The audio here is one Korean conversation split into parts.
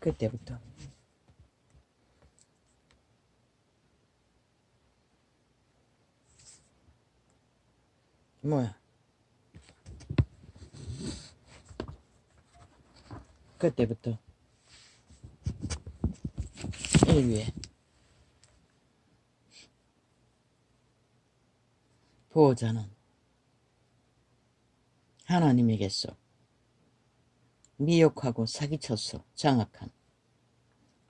그때부터 뭐야? 그때부터 인류의 보호자는 하나님에게서 미혹하고 사기쳐서 장악한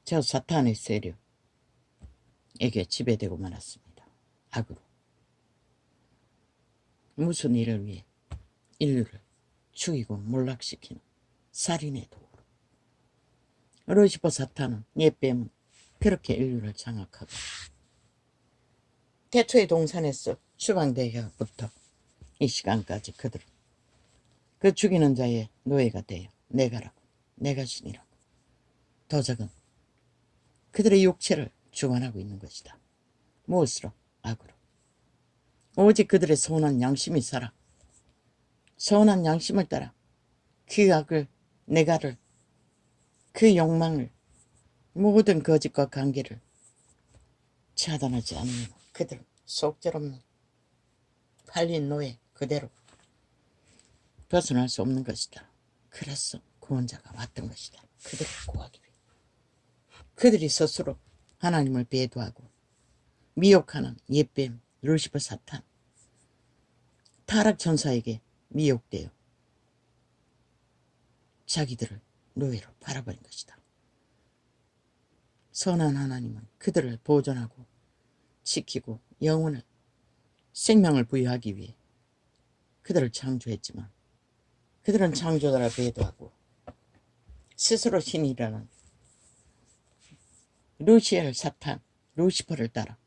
저 사탄의 세력에게 지배되고 말았습니다. 악으로. 무슨 일을 위해? 인류를 죽이고 몰락시키는 살인의 도구로. 루시퍼 사탄은, 옛뱀은 그렇게 인류를 장악하고 태초의 동산에서 추방되기부터 이 시간까지 그들은 그 죽이는 자의 노예가 되어 내가라고, 내가 신이라고. 도적은 그들의 육체를 주관하고 있는 것이다. 무엇으로? 악으로. 오직 그들의 선한 양심이 살아. 선한 양심을 따라 그 악을, 내가를, 그 욕망을, 모든 거짓과 관계를 차단하지 않으면 그들은 속절없는 팔린 노예 그대로 벗어날 수 없는 것이다. 그래서 구원자가 왔던 것이다. 그들을 구하기 위해. 그들이 스스로 하나님을 배도하고 미혹하는 옛뱀 루시퍼 사탄, 타락 천사에게 미혹되어 자기들을 노예로 팔아버린 것이다. 선한 하나님은 그들을 보존하고 지키고 영혼을, 생명을 부여하기 위해 그들을 창조했지만 그들은 창조자를 배도하고 스스로 신이라는 루시엘 사탄, 루시퍼를 따라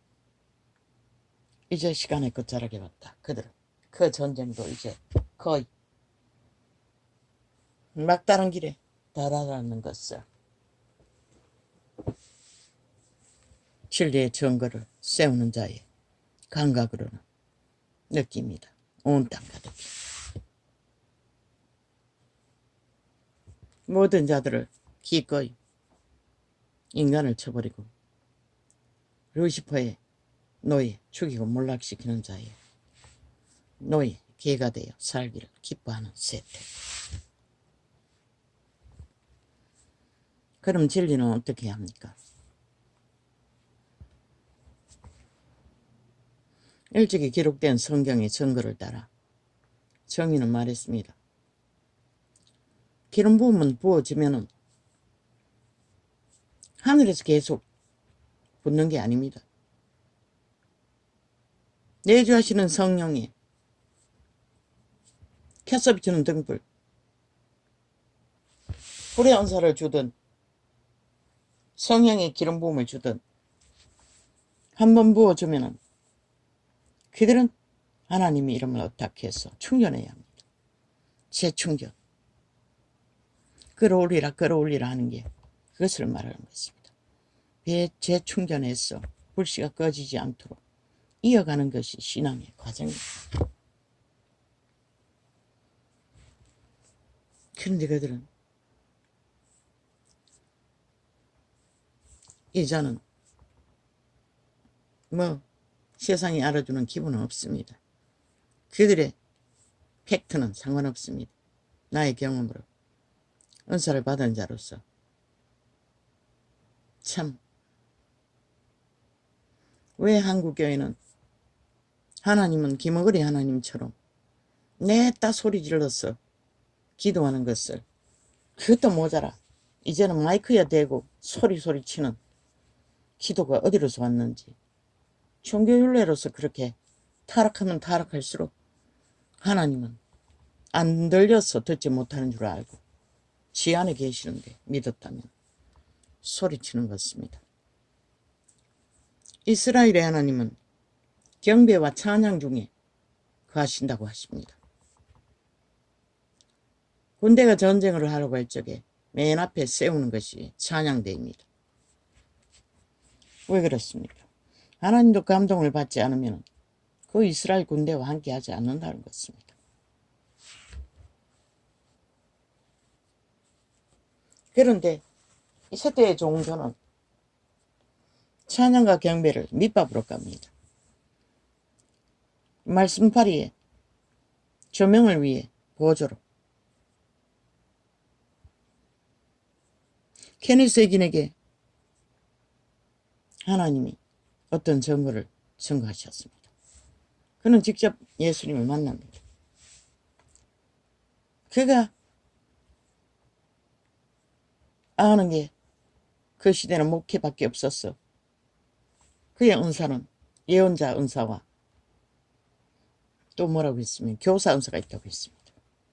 이제 시간의 끝자락에 왔다. 그들은 그 전쟁도 이제 거의 막다른 길에 달아나는 것을 진리의 증거를 세우는 자의 감각으로는 느낍니다. 온 땅 가득히. 모든 자들을 기꺼이 인간을 쳐버리고 루시퍼의 노예, 죽이고 몰락시키는 자의 노예, 개가 되어 살기를 기뻐하는 세태. 그럼 진리는 어떻게 합니까? 일찍이 기록된 성경의 증거를 따라 정의는 말했습니다. 기름 부음은 부어지면은 하늘에서 계속 붙는 게 아닙니다. 내주하시는 성령이 켜서 비추는 등불, 불의 언사를 주든 성령의 기름 부음을 주든 한번 부어주면은 그들은 하나님의 이름을 어떻게 해서 충전해야 합니다. 재충전. 끌어올리라 하는 게 그것을 말하는 것입니다. 재충전해서 불씨가 꺼지지 않도록 이어가는 것이 신앙의 과정입니다. 그런데 그들은 이제는 세상이 알아주는 기분은 없습니다. 그들의 팩트는 상관없습니다. 나의 경험으로 은사를 받은 자로서 참 왜 한국교회는 하나님은 김어거리 하나님처럼 냈다 소리 질러서 기도하는 것을 그것도 모자라 이제는 마이크에 대고 소리 치는 기도가 어디로서 왔는지 종교윤례로서 그렇게 타락하면 타락할수록 하나님은 안 들려서 듣지 못하는 줄 알고 지 안에 계시는데 믿었다면 소리치는 것입니다. 이스라엘의 하나님은 경배와 찬양 중에 거하신다고 하십니다. 군대가 전쟁을 하려고 할 적에 맨 앞에 세우는 것이 찬양대입니다. 왜 그렇습니까? 하나님도 감동을 받지 않으면 그 이스라엘 군대와 함께 하지 않는다는 것입니다. 그런데 이 세대의 종교는 찬양과 경배를 밑밥으로 갑니다. 말씀파리에 조명을 위해 보조로. 케니스 에긴에게 하나님이 어떤 증거를 증거하셨습니다. 그는 직접 예수님을 만납니다. 그가 아는 게 그 시대는 목회밖에 없었어. 그의 은사는 예언자 은사와 또 뭐라고 했으면 교사 은사가 있다고 했습니다.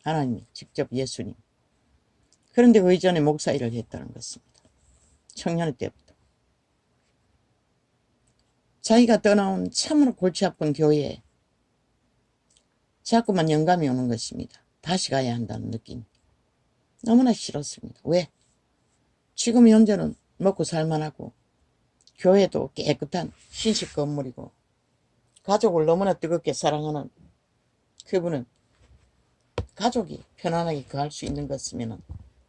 하나님이 직접 예수님. 그런데 그 이전에 목사 일을 했다는 것입니다. 청년의 때부터. 자기가 떠나온 참으로 골치 아픈 교회에 자꾸만 영감이 오는 것입니다. 다시 가야 한다는 느낌. 너무나 싫었습니다. 왜? 지금 현재는 먹고 살만하고 교회도 깨끗한 신식 건물이고 가족을 너무나 뜨겁게 사랑하는 그분은 가족이 편안하게 거할 수 있는 것이면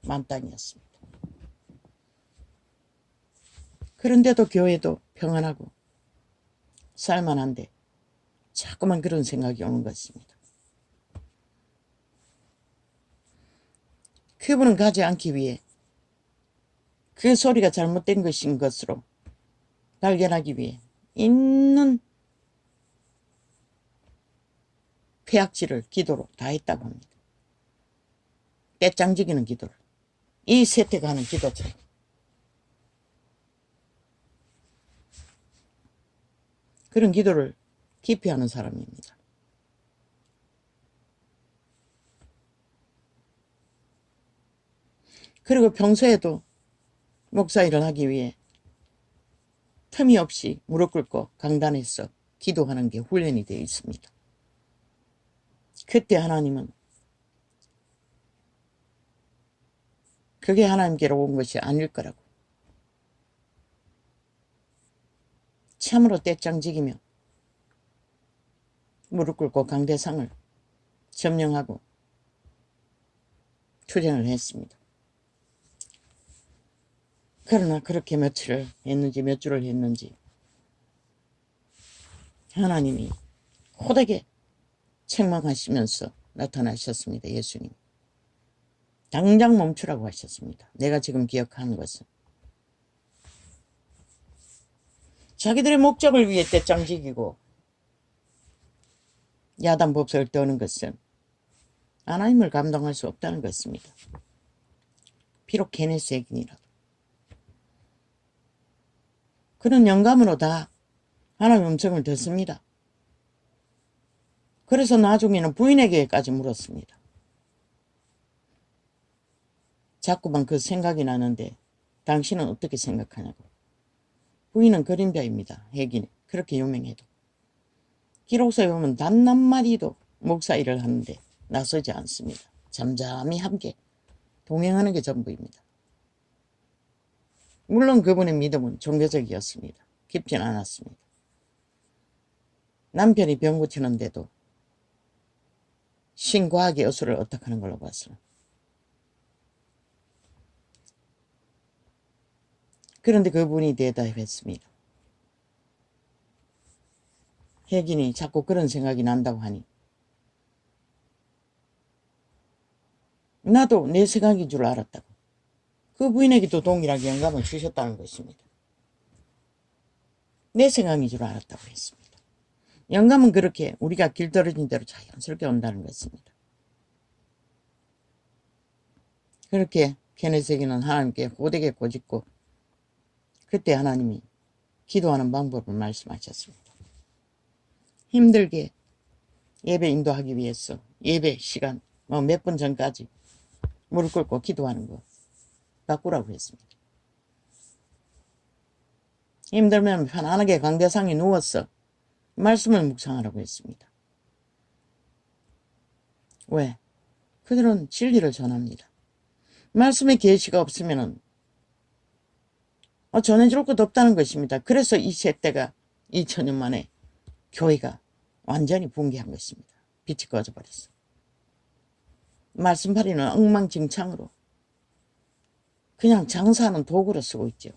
만땅이었습니다. 그런데도 교회도 평안하고 살만한데 자꾸만 그런 생각이 오는 것입니다. 그분은 가지 않기 위해 그 소리가 잘못된 것인 것으로 발견하기 위해 있는 폐악질을 기도로 다 했다고 합니다. 떼짱지기는 기도를. 이 세태가 하는 기도처럼. 그런 기도를 깊이 하는 사람입니다. 그리고 평소에도 목사 일을 하기 위해 틈이 없이 무릎 꿇고 강단에서 기도하는 게 훈련이 되어 있습니다. 그때 하나님은 그게 하나님께로 온 것이 아닐 거라고 참으로 떼짱지기며 무릎 꿇고 강대상을 점령하고 투쟁을 했습니다. 그러나 그렇게 며칠을 했는지 몇 주를 했는지 하나님이 호되게 책망하시면서 나타나셨습니다. 예수님. 당장 멈추라고 하셨습니다. 내가 지금 기억하는 것은 자기들의 목적을 위해 떼짱지기고 야단법석을 떠는 것은 하나님을 감당할 수 없다는 것입니다. 비록 케네스 에긴이라도. 그런 영감으로 다 하나님의 음성을 듣습니다. 그래서 나중에는 부인에게까지 물었습니다. 자꾸만 그 생각이 나는데 당신은 어떻게 생각하냐고. 부인은 그림자입니다. 에긴 그렇게 유명해도. 기록서에 보면 단 한마디도 목사 일을 하는데 나서지 않습니다. 잠잠히 함께 동행하는 게 전부입니다. 물론 그분의 믿음은 종교적이었습니다. 깊진 않았습니다. 남편이 병 고치는데도 신과학의 어수를 어떡하는 걸로 봤어요. 그런데 그분이 대답했습니다. 혜긴이 자꾸 그런 생각이 난다고 하니 나도 내 생각인 줄 알았다고. 그 부인에게도 동일하게 영감을 주셨다는 것입니다. 내 생각인 줄 알았다고 했습니다. 영감은 그렇게 우리가 길들여진 대로 자연스럽게 온다는 것입니다. 그렇게 케네스에게는 하나님께 호되게 꼬집고 그때 하나님이 기도하는 방법을 말씀하셨습니다. 힘들게 예배 인도하기 위해서 예배 시간 몇 분 전까지 무릎 꿇고 기도하는 거 바꾸라고 했습니다. 힘들면 편안하게 강대상에 누워서 말씀을 묵상하라고 했습니다. 왜? 그들은 진리를 전합니다. 말씀의 계시가 없으면 전해줄 것도 없다는 것입니다. 그래서 이 세대가 2000년 만에 교회가 완전히 붕괴한 것입니다. 빛이 꺼져버렸어. 말씀파리는 엉망진창으로 그냥 장사하는 도구로 쓰고 있죠.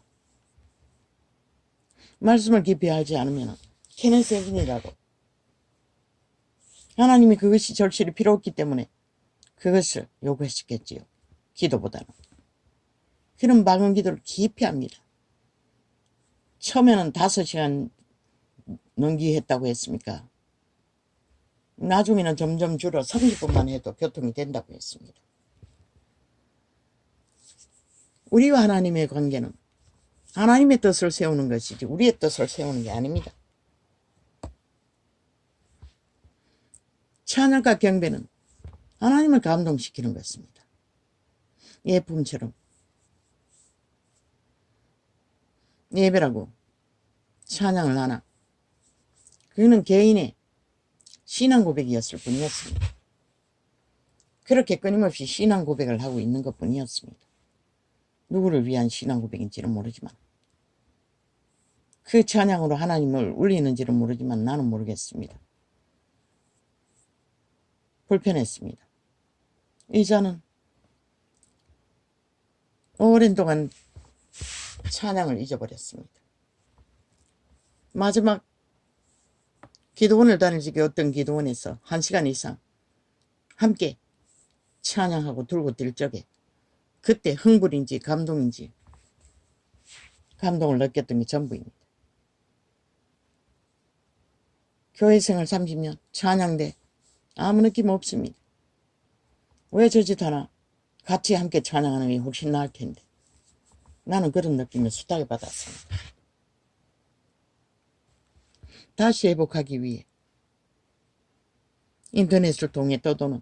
말씀을 깊이 알지 않으면 케네세긴이라도 하나님이 그것이 절실히 필요 없기 때문에 그것을 요구했겠지요. 기도보다는. 그런 막은 기도를 깊이 합니다. 처음에는 5시간 넘기했다고 했습니까? 나중에는 점점 줄어 30분만 해도 교통이 된다고 했습니다. 우리와 하나님의 관계는 하나님의 뜻을 세우는 것이지 우리의 뜻을 세우는 게 아닙니다. 찬양과 경배는 하나님을 감동시키는 것입니다. 예품처럼 예배라고 찬양을 하나 그는 개인의 신앙 고백이었을 뿐이었습니다. 그렇게 끊임없이 신앙 고백을 하고 있는 것뿐이었습니다. 누구를 위한 신앙 고백인지는 모르지만 그 찬양으로 하나님을 울리는지는 모르지만 나는 모르겠습니다. 불편했습니다. 이자는 오랜 동안 찬양을 잊어버렸습니다. 마지막 기도원을 다닐 적에 어떤 기도원에서 1시간 이상 함께 찬양하고 들고 뛸 적에 그때 흥분인지 감동인지 감동을 느꼈던 게 전부입니다. 교회 생활 30년 찬양대 아무 느낌 없습니다. 왜 저 짓 하나 같이 함께 찬양하는 게 훨씬 나을 텐데 나는 그런 느낌을 숱하게 받았습니다. 다시 회복하기 위해 인터넷을 통해 떠도는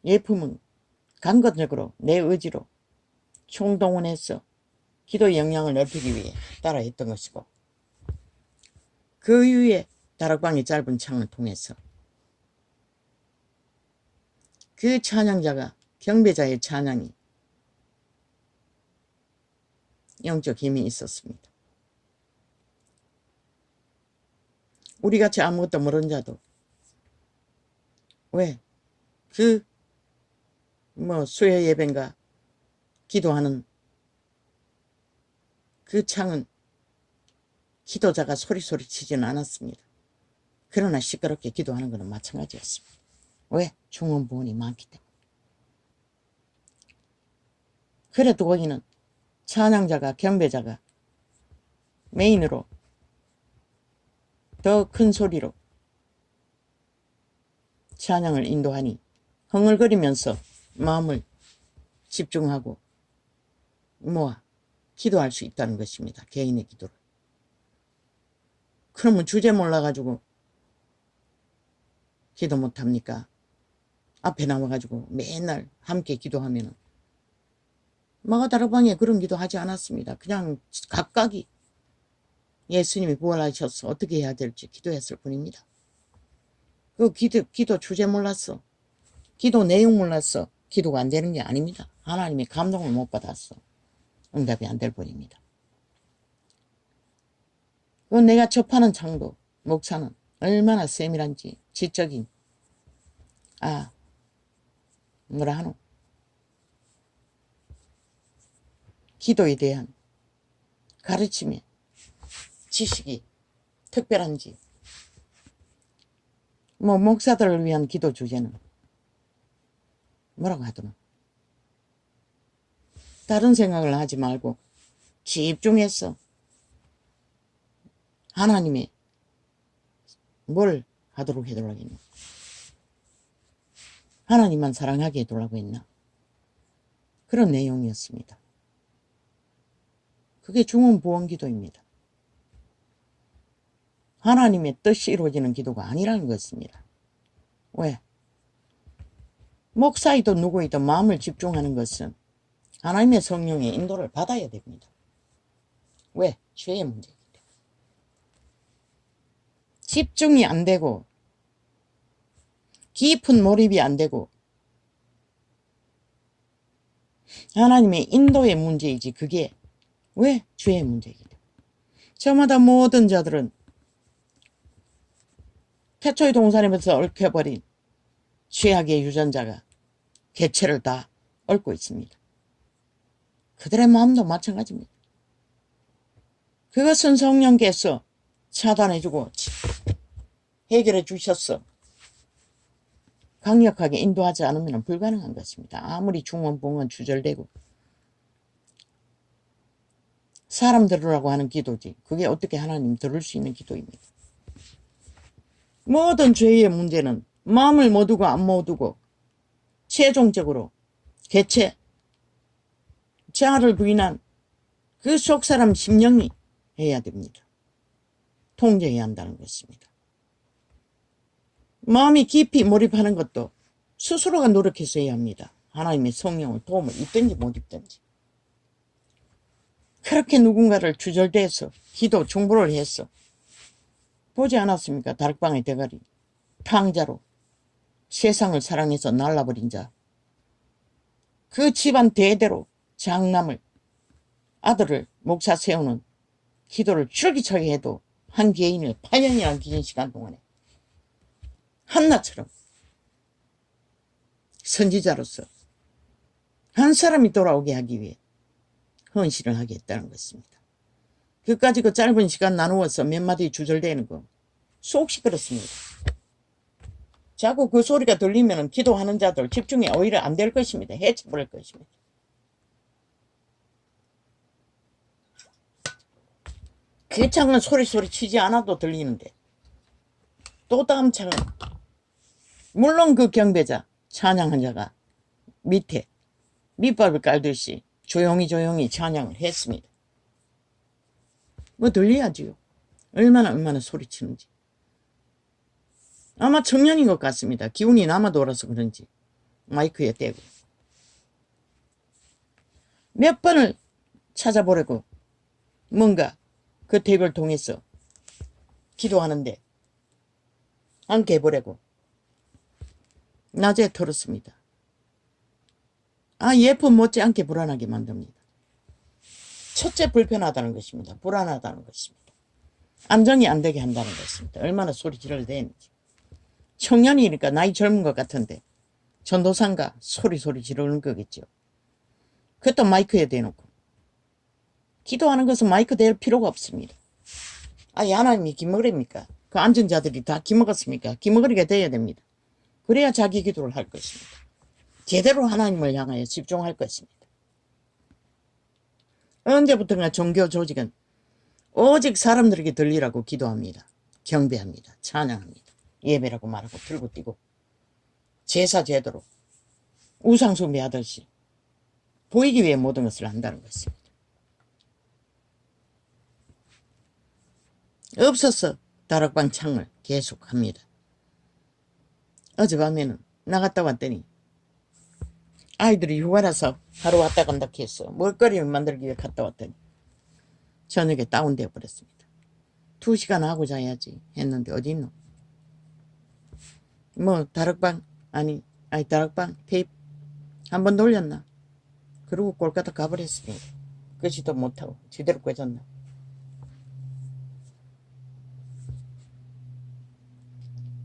예품은 강건적으로 내 의지로 총동원해서 기도의 영향을 넓히기 위해 따라했던 것이고 그 이후에 다락방의 짧은 창을 통해서 그 찬양자가 경배자의 찬양이 영적 힘이 있었습니다. 우리같이 아무것도 모르는 자도 왜 그 수요 예배인가 기도하는 그 창은 기도자가 소리소리 치지는 않았습니다. 그러나 시끄럽게 기도하는 것은 마찬가지였습니다. 왜? 중원부원이 많기 때문에. 그래도 거기는 찬양자가 경배자가 메인으로 더 큰 소리로 찬양을 인도하니 흥얼거리면서 마음을 집중하고 모아 기도할 수 있다는 것입니다. 개인의 기도를. 그러면 주제 몰라가지고 기도 못합니까? 앞에 나와가지고 맨날 함께 기도하면은 마가다락방에 그런 기도 하지 않았습니다. 그냥 각각이 예수님이 부활하셔서 어떻게 해야 될지 기도했을 뿐입니다. 그 기도 주제 몰랐어. 기도 내용 몰랐어. 기도가 안 되는 게 아닙니다. 하나님의 감동을 못 받았어. 응답이 안 될 뿐입니다. 그 내가 접하는 창도 목사는 얼마나 세밀한지 지적인 뭐라 하노? 기도에 대한 가르침에 지식이 특별한지 목사들을 위한 기도 주제는 뭐라고 하더라? 다른 생각을 하지 말고 집중해서 하나님의 뭘 하도록 해달라고 했나? 하나님만 사랑하게 해달라고 했나? 그런 내용이었습니다. 그게 중원부원 기도입니다. 하나님의 뜻이 이루어지는 기도가 아니라는 것입니다. 왜? 목사이든 누구이든 마음을 집중하는 것은 하나님의 성령의 인도를 받아야 됩니다. 왜? 죄의 문제이기 때문에. 집중이 안 되고 깊은 몰입이 안 되고 하나님의 인도의 문제이지 그게 왜? 죄의 문제이기 때문에. 저마다 모든 자들은 태초의 동산에서 얽혀버린 죄악의 유전자가 개체를 다 얽고 있습니다. 그들의 마음도 마찬가지입니다. 그것은 성령께서 차단해주고 해결해 주셨어. 강력하게 인도하지 않으면 불가능한 것입니다. 아무리 중원봉은 주절되고 사람 들으라고 하는 기도지 그게 어떻게 하나님 들을 수 있는 기도입니까? 모든 죄의 문제는 마음을 못 두고 안 못 두고 최종적으로 개체 자아를 부인한 그 속사람 심령이 해야 됩니다. 통제해야 한다는 것입니다. 마음이 깊이 몰입하는 것도 스스로가 노력해서 해야 합니다. 하나님의 성령을 도움을 입든지 못 입든지. 그렇게 누군가를 주절대서 기도 중보를 했어. 보지 않았습니까? 다락방의 대가리. 탕자로 세상을 사랑해서 날라버린 자. 그 집안 대대로 장남을 아들을 목사 세우는 기도를 줄기차게 해도 한 개인을 8년이라는 긴 시간 동안에 한나처럼 선지자로서 한 사람이 돌아오게 하기 위해 헌신을 하겠다는 것입니다. 그까지 그 짧은 시간 나누어서 몇 마디 주절되는 거 속시 그렇습니다. 자꾸 그 소리가 들리면 기도하는 자들 집중이 오히려 안 될 것입니다. 해쳐버릴 것입니다. 그 창은 소리 치지 않아도 들리는데 또 다음 창은 물론 그 경배자 찬양한 자가 밑에 밑밥을 깔듯이 조용히 찬양을 했습니다. 뭐 들려야지요. 얼마나 소리치는지. 아마 청년인 것 같습니다. 기운이 남아 돌아서 그런지 마이크에 대고 몇 번을 찾아보려고 뭔가 그 탭을 통해서 기도하는데 함께 해보려고 낮에 들었습니다. 예품 못지않게 불안하게 만듭니다. 첫째 불편하다는 것입니다. 불안하다는 것입니다. 안정이 안 되게 한다는 것입니다. 얼마나 소리 지를 대는지. 청년이니까 나이 젊은 것 같은데 전도사인가 소리 지르는 거겠죠. 그것도 마이크에 대놓고. 기도하는 것은 마이크 댈 필요가 없습니다. 하나님이 기머리입니까? 그 앉은 자들이 다 기먹었습니까? 기머리가 돼야 됩니다. 그래야 자기 기도를 할 것입니다. 제대로 하나님을 향하여 집중할 것입니다. 언제부턴가 종교 조직은 오직 사람들에게 들리라고 기도합니다. 경배합니다. 찬양합니다. 예배라고 말하고 들고 뛰고 제사 제도로 우상 숭배하듯이 보이기 위해 모든 것을 한다는 것입니다. 없어서 다락방 창을 계속합니다. 어젯밤에는 나갔다 왔더니 아이들이 휴가라서 하루 왔다 간다 했어. 먹거리를 만들기 위해 갔다 왔더니 저녁에 다운되어 버렸습니다. 2시간 하고 자야지 했는데 어디 있노? 다락방 다락방 테이프 한번 돌렸나? 그리고 꼴까다 가버렸습니다. 끄지도 못하고 제대로 꿰졌나?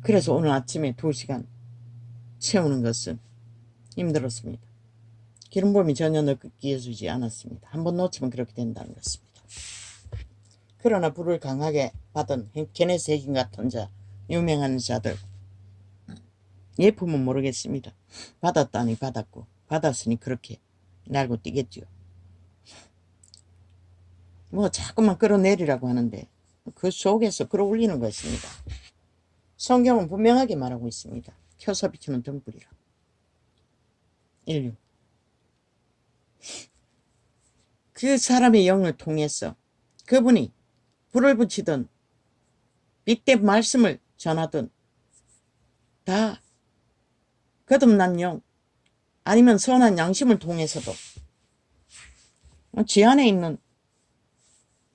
그래서 오늘 아침에 2시간 채우는 것은 힘들었습니다. 기름부음이 전혀 느껴지지 않았습니다. 한번 놓치면 그렇게 된다는 것입니다. 그러나 불을 강하게 받은 케네스 해긴 같은 자, 유명한 자들 예품은 모르겠습니다. 받았다니 받았고 받았으니 그렇게 날고 뛰겠죠. 자꾸만 끌어내리라고 하는데 그 속에서 끌어올리는 것입니다. 성경은 분명하게 말하고 있습니다. 켜서 비추는 등불이라. 인류. 그 사람의 영을 통해서 그분이 불을 붙이든 빅대 말씀을 전하든 다 거듭난 영 아니면 선한 양심을 통해서도 지 안에 있는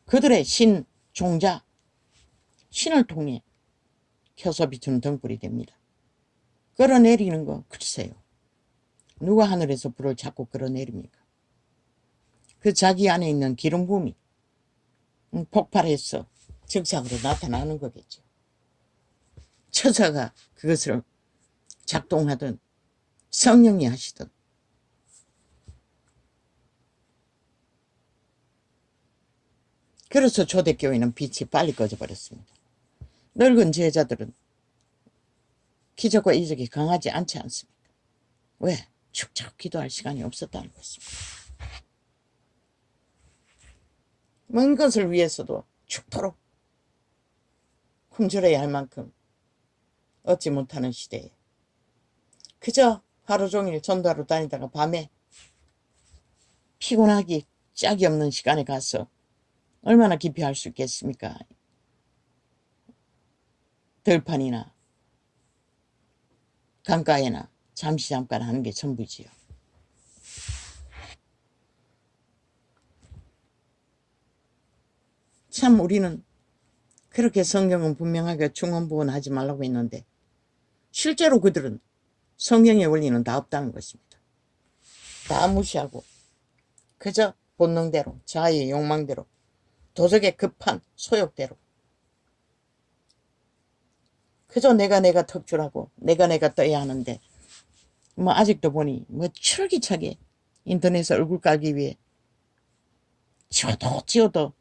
그들의 신, 종자, 신을 통해 켜서 비추는 등불이 됩니다. 끌어내리는 거 글쎄요. 누가 하늘에서 불을 자꾸 끌어내립니까? 그 자기 안에 있는 기름 부음이 폭발해서 즉각으로 나타나는 거겠죠. 처자가 그것을 작동하든 성령이 하시든 그래서 초대교회는 빛이 빨리 꺼져버렸습니다. 늙은 제자들은 기적과 이적이 강하지 않지 않습니까? 왜? 축적 기도할 시간이 없었다는 것입니다. 먼 것을 위해서도 죽도록 hum절해야 할 만큼 얻지 못하는 시대에 그저 하루 종일 전도하러 다니다가 밤에 피곤하기 짝이 없는 시간에 가서 얼마나 깊이 할 수 있겠습니까? 들판이나 강가에나 잠깐 하는 게 전부지요. 참 우리는 그렇게 성경은 분명하게 중언부언하지 말라고 했는데 실제로 그들은 성경의 원리는 다 없다는 것입니다. 다 무시하고 그저 본능대로 자아의 욕망대로 도적의 급한 소욕대로 그저 내가 턱줄하고 내가 떠야 하는데 뭐 아직도 보니 뭐 철기차게 인터넷에 얼굴 깔기 위해 지워도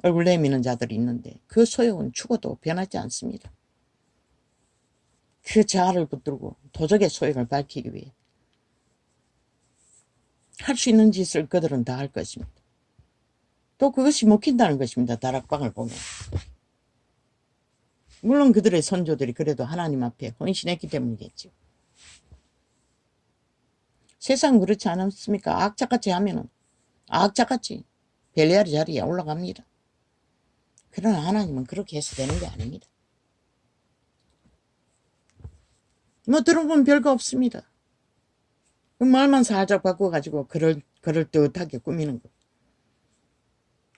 얼굴 내미는 자들이 있는데 그 소욕은 죽어도 변하지 않습니다. 그 자아를 붙들고 도적의 소욕을 밝히기 위해 할 수 있는 짓을 그들은 다 할 것입니다. 또 그것이 먹힌다는 것입니다. 다락방을 보면. 물론 그들의 선조들이 그래도 하나님 앞에 헌신했기 때문이겠죠. 세상은 그렇지 않습니까? 악착같이 하면은 악착같이 벨리아르 자리에 올라갑니다. 그러나 하나님은 그렇게 해서 되는 게 아닙니다. 뭐 들어보면 별거 없습니다. 그 말만 살짝 바꿔가지고 그럴듯하게 꾸미는 거.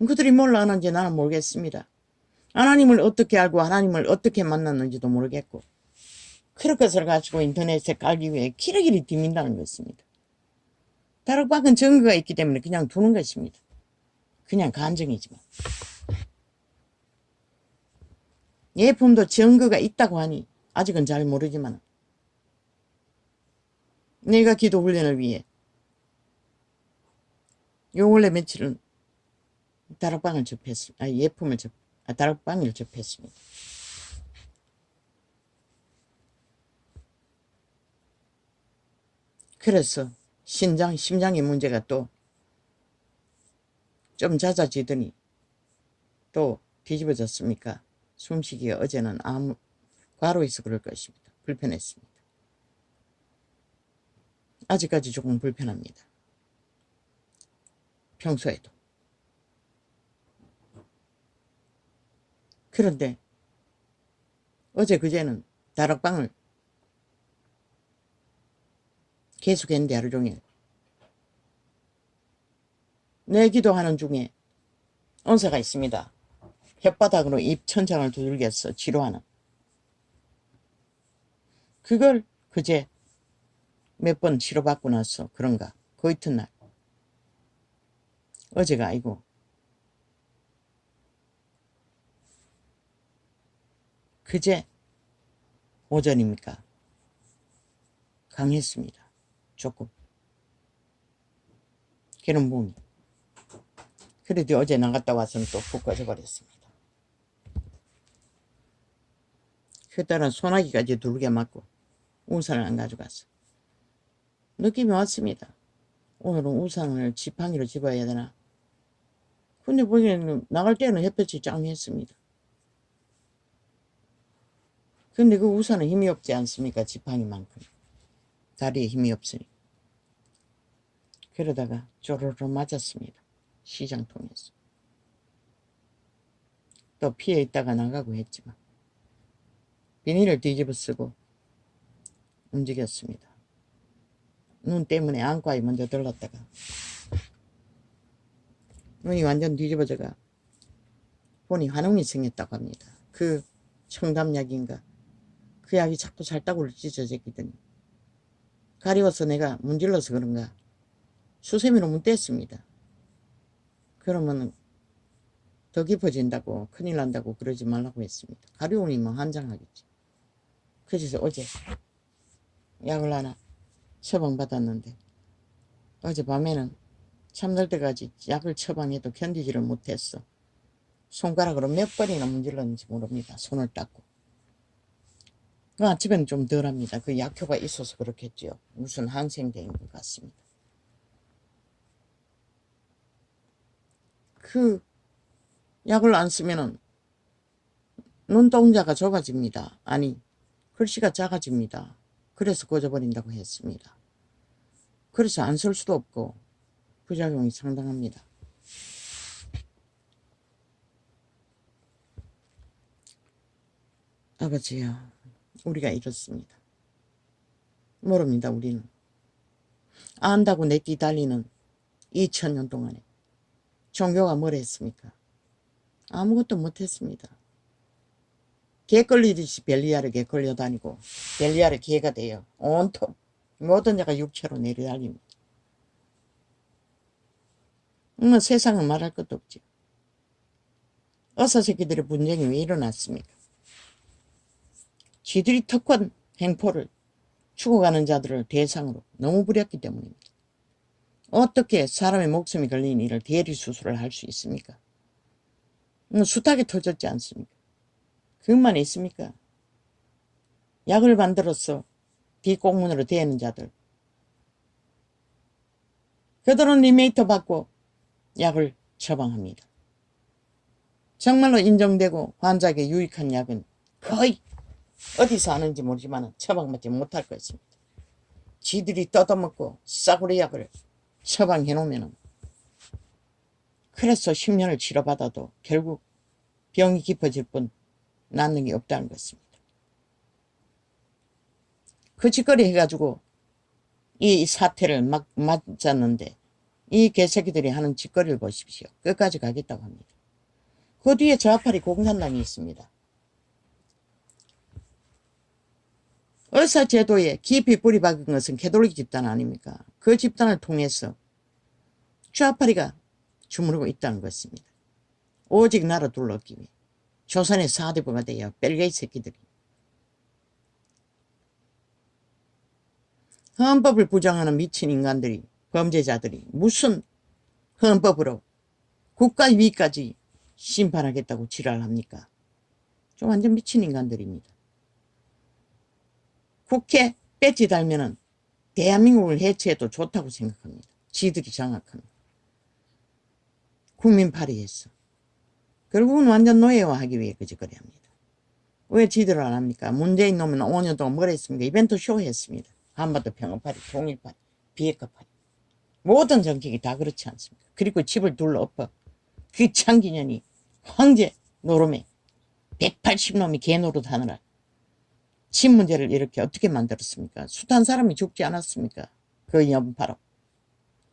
그들이 뭘 아는지 나는 모르겠습니다. 하나님을 어떻게 알고 하나님을 어떻게 만났는지도 모르겠고 그런 것을 가지고 인터넷에 깔기 위해 기러기를 디민다는 것입니다. 다락방은 증거가 있기 때문에 그냥 두는 것입니다. 그냥 간증이지만. 예품도 증거가 있다고 하니 아직은 잘 모르지만 내가 기도 훈련을 위해 요 원래 며칠은 다락방을 접했습니다. 다락방을 접했습니다. 그래서 심장의 문제가 또 좀 잦아지더니 또 뒤집어졌습니까? 숨쉬기가 어제는 과로해서 그럴 것입니다. 불편했습니다. 아직까지 조금 불편합니다. 평소에도. 그런데 어제 그제는 다락방을 계속했는데 하루 종일 내 기도하는 중에 언사가 있습니다. 혓바닥으로 입 천장을 두들겨서 지루하는 그걸 그제 몇 번 치료받고 나서 그런가 그 이튿날 어제가 아니고 그제 오전입니까? 강했습니다. 조금. 걔는 몸이. 그래도 어제 나갔다 와서는 또 푹 꺼져버렸습니다. 그때는 소나기까지 두르게 맞고 우산을 안 가져갔어. 느낌이 왔습니다. 오늘은 우산을 지팡이로 집어야 되나? 근데 보기에는 나갈 때는 햇볕이 짱했습니다. 근데 그 우산은 힘이 없지 않습니까? 지팡이만큼. 다리에 힘이 없으니. 그러다가 쪼르르 맞았습니다. 시장 통해서. 또 피해 있다가 나가고 했지만 비닐을 뒤집어 쓰고 움직였습니다. 눈 때문에 안과에 먼저 들렀다가 눈이 완전 뒤집어져가 보니 환웅이 생겼다고 합니다. 그 청담약인가 그 약이 자꾸 살따구를 찢어지거든요. 가리워서 내가 문질러서 그런가 수세미로 문댔습니다. 그러면 더 깊어진다고 큰일 난다고 그러지 말라고 했습니다. 가려우니 뭐 한장하겠지. 그래서 어제 약을 하나 처방받았는데 어젯밤에는 잠들 때까지 약을 처방해도 견디지를 못했어. 손가락으로 몇 번이나 문질렀는지 모릅니다. 손을 닦고. 그 아침에는 좀 덜합니다. 그 약효가 있어서 그렇겠죠. 무슨 항생제인 것 같습니다. 그 약을 안 쓰면은 눈동자가 좁아집니다. 아니, 글씨가 작아집니다. 그래서 꺼져버린다고 했습니다. 그래서 안 쓸 수도 없고 부작용이 상당합니다. 아버지야, 우리가 이렇습니다. 모릅니다. 우리는 안다고 내끼 달리는 2000년 동안에 종교가 뭘 했습니까? 아무것도 못했습니다. 개 끌리듯이 벨리아르 개 끌려다니고 벨리아르 개가 되어 온통 모든 자가 육체로 내려달립니다. 세상은 말할 것도 없죠. 어서 새끼들의 분쟁이 왜 일어났습니까? 지들이 특권 행포를 죽어가는 자들을 대상으로 너무 부렸기 때문입니다. 어떻게 사람의 목숨이 걸린 일을 대리수술을 할 수 있습니까? 숱하게 터졌지 않습니까? 그것만 있습니까? 약을 만들어서 뒷공문으로 대는 자들. 그들은 리메이터 받고 약을 처방합니다. 정말로 인정되고 환자에게 유익한 약은 거의 어디서 하는지 모르지만 처방받지 못할 것입니다. 지들이 뜯어먹고 싸구려 약을 처방해 놓으면 그래서 10년을 치료받아도 결국 병이 깊어질 뿐 낫는 게 없다는 것입니다. 그 짓거리 해가지고 이 사태를 막 맞았는데 이 개새끼들이 하는 짓거리를 보십시오. 끝까지 가겠다고 합니다. 그 뒤에 좌파리 공산당이 있습니다. 의사제도에 깊이 뿌리 박은 것은 캐톨릭 집단 아닙니까? 그 집단을 통해서 좌파리가 주무르고 있다는 것입니다. 오직 나라 둘러기 위해 조선의 사대부가 되어 벨게이 새끼들이 헌법을 부정하는 미친 인간들이 범죄자들이 무슨 헌법으로 국가 위까지 심판하겠다고 지랄합니까? 좀 완전 미친 인간들입니다. 국회 배지 달면은 대한민국을 해체해도 좋다고 생각합니다. 지들이 장악합니다. 국민파리에서. 결국은 완전 노예화하기 위해 그 짓거리 합니다. 왜 지들을 안 합니까? 문재인 놈은 5년 동안 뭘 했습니까? 이벤트 쇼 했습니다. 한반도 평화파리, 통일파리, 비핵화파리. 모든 정책이 다 그렇지 않습니까? 그리고 집을 둘러엎어 그 창기년이 황제 노름에 180놈이 개노릇하느라 집 문제를 이렇게 어떻게 만들었습니까? 숱한 사람이 죽지 않았습니까? 그 연파로.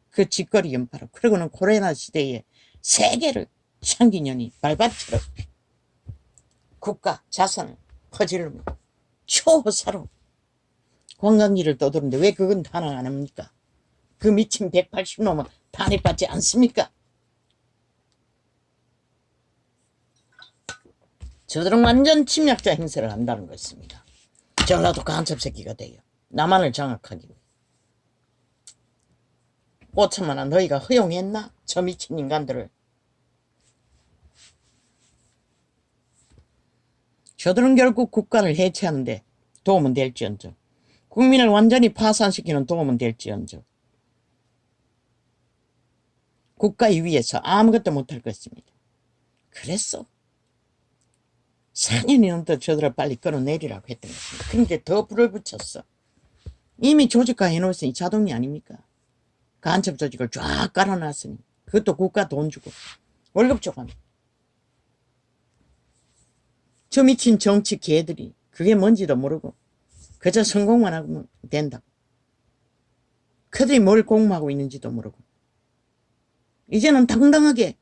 그 짓거리 연파로. 그리고는 코로나 시대에 세계를 창기년이 발바처럼 국가 자산을 퍼질르며 초호사로 관광지를 떠도는데 왜 그건 탄핵 안 합니까? 그 미친 180놈은 탄핵받지 않습니까? 저들은 완전 침략자 행세를 한다는 것입니다. 전라도 간첩 새끼가 돼요. 남한을 장악하기 위해. 5천만 원 너희가 허용했나? 저 미친 인간들을. 저들은 결국 국가를 해체하는데 도움은 될지언정, 국민을 완전히 파산시키는 도움은 될지언정 국가 위에서 아무것도 못할 것입니다. 그랬어. 4년이 넘도록 저들을 빨리 끌어내리라고 했던 것입니다. 그런데 더 불을 붙였어. 이미 조직화 해놓으니 자동이 아닙니까? 간첩 조직을 쫙 깔아놨으니 그것도 국가 돈 주고 월급 줘가면 저 미친 정치 개들이 그게 뭔지도 모르고 그저 성공만 하면 된다고. 그들이 뭘 공모하고 있는지도 모르고 이제는 당당하게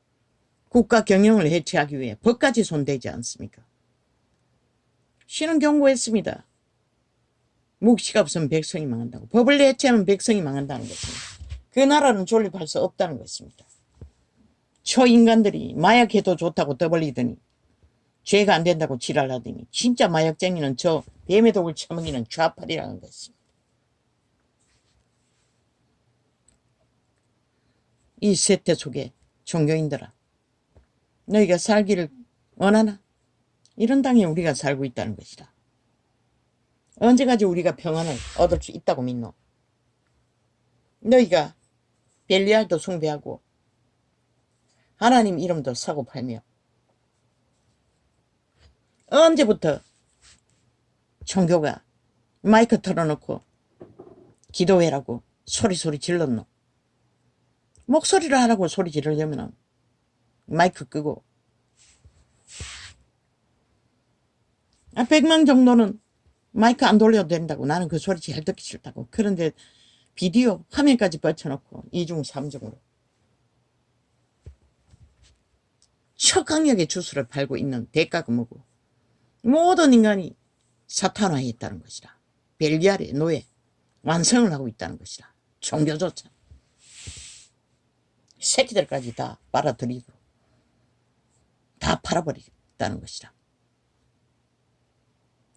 국가 경영을 해체하기 위해 법까지 손대지 않습니까? 신은 경고했습니다. 묵시가 없으면 백성이 망한다고. 법을 해체하면 백성이 망한다는 것입니다. 그 나라는 존립할 수 없다는 것입니다. 초인간들이 마약해도 좋다고 떠벌리더니 죄가 안 된다고 지랄하더니 진짜 마약쟁이는 저 뱀의 독을 처먹이는 좌팔이라는 것입니다. 이 세태 속에 종교인들아, 너희가 살기를 원하나? 이런 땅에 우리가 살고 있다는 것이다. 언제까지 우리가 평안을 얻을 수 있다고 믿노? 너희가 벨리알도 숭배하고 하나님 이름도 사고 팔며 언제부터 종교가 마이크 털어놓고 기도해라고 소리 질렀노? 목소리를 하라고 소리 지르려면 마이크 끄고 100명 정도는 마이크 안 돌려도 된다고. 나는 그 소리 제일 듣기 싫다고. 그런데 비디오 화면까지 뻗쳐놓고 2중 3중으로 초강력의 주스를 팔고 있는 대가가 뭐고 모든 인간이 사탄화했다는 것이다. 벨리알의 노예 완성을 하고 있다는 것이다. 종교조차 새끼들까지 다 빨아들이고 다 팔아버리겠다는 것이다.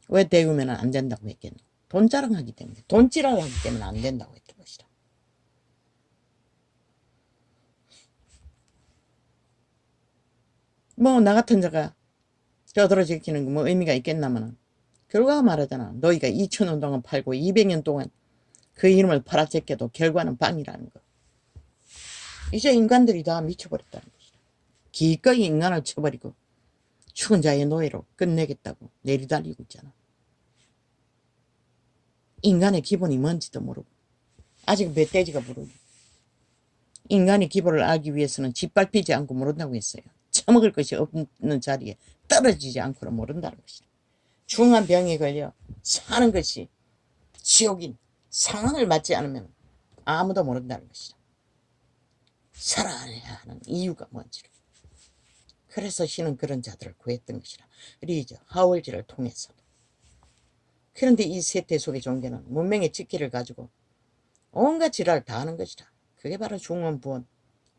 왜 대우면 안 된다고 했겠노? 돈 자랑하기 때문에, 돈지랄 하기 때문에 안 된다고 했던 것이다. 뭐 나 같은 자가 뼈들어 지키는 거 뭐 의미가 있겠나마는 결과가 말하잖아. 너희가 2000년 동안 팔고 200년 동안 그 이름을 팔아제껴도 결과는 빵이라는 거. 이제 인간들이 다 미쳐버렸다는 것이다. 기꺼이 인간을 쳐버리고 죽은 자의 노예로 끝내겠다고 내리달리고 있잖아. 인간의 기본이 뭔지도 모르고 아직 멧돼지가 모르고 인간의 기본을 알기 위해서는 짓밟히지 않고 모른다고 했어요. 처먹을 것이 없는 자리에 떨어지지 않고는 모른다는 것이다. 중한 병에 걸려 사는 것이 지옥인 상황을 맞지 않으면 아무도 모른다는 것이다. 살아야 하는 이유가 뭔지를. 그래서 신은 그런 자들을 구했던 것이다. 리저 하월지를 통해서도. 그런데 이 세태 속의 종교는 문명의 직기를 가지고 온갖 지랄을 다 하는 것이다. 그게 바로 중원부원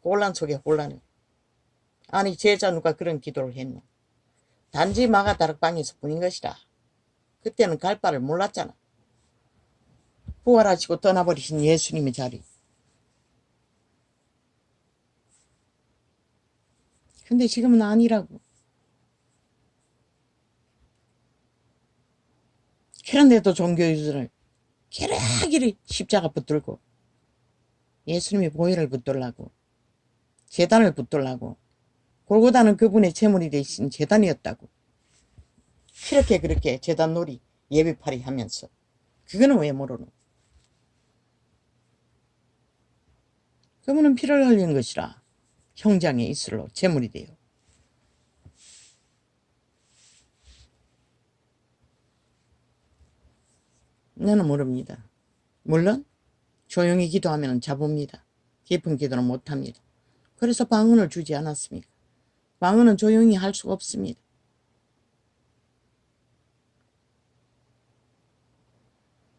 혼란 속의 혼란이야. 아니 제자 누가 그런 기도를 했노? 단지 마가 다락방에서 뿐인 것이다. 그때는 갈 바를 몰랐잖아. 부활하시고 떠나버리신 예수님의 자리. 근데 지금은 아니라고. 그런데도 종교유전을 기라기리 십자가 붙들고 예수님의 보혈을 붙들라고 제단을 붙들라고 골고다는 그분의 제물이 되신 제단이었다고. 그렇게 제단놀이 예배팔이 하면서 그거는 왜 모르노? 그분은 피를 흘린 것이라 형장의 이슬로 제물이 돼요. 나는 모릅니다. 물론 조용히 기도하면 잡읍니다. 깊은 기도는 못합니다. 그래서 방언을 주지 않았습니까? 방언은 조용히 할 수가 없습니다.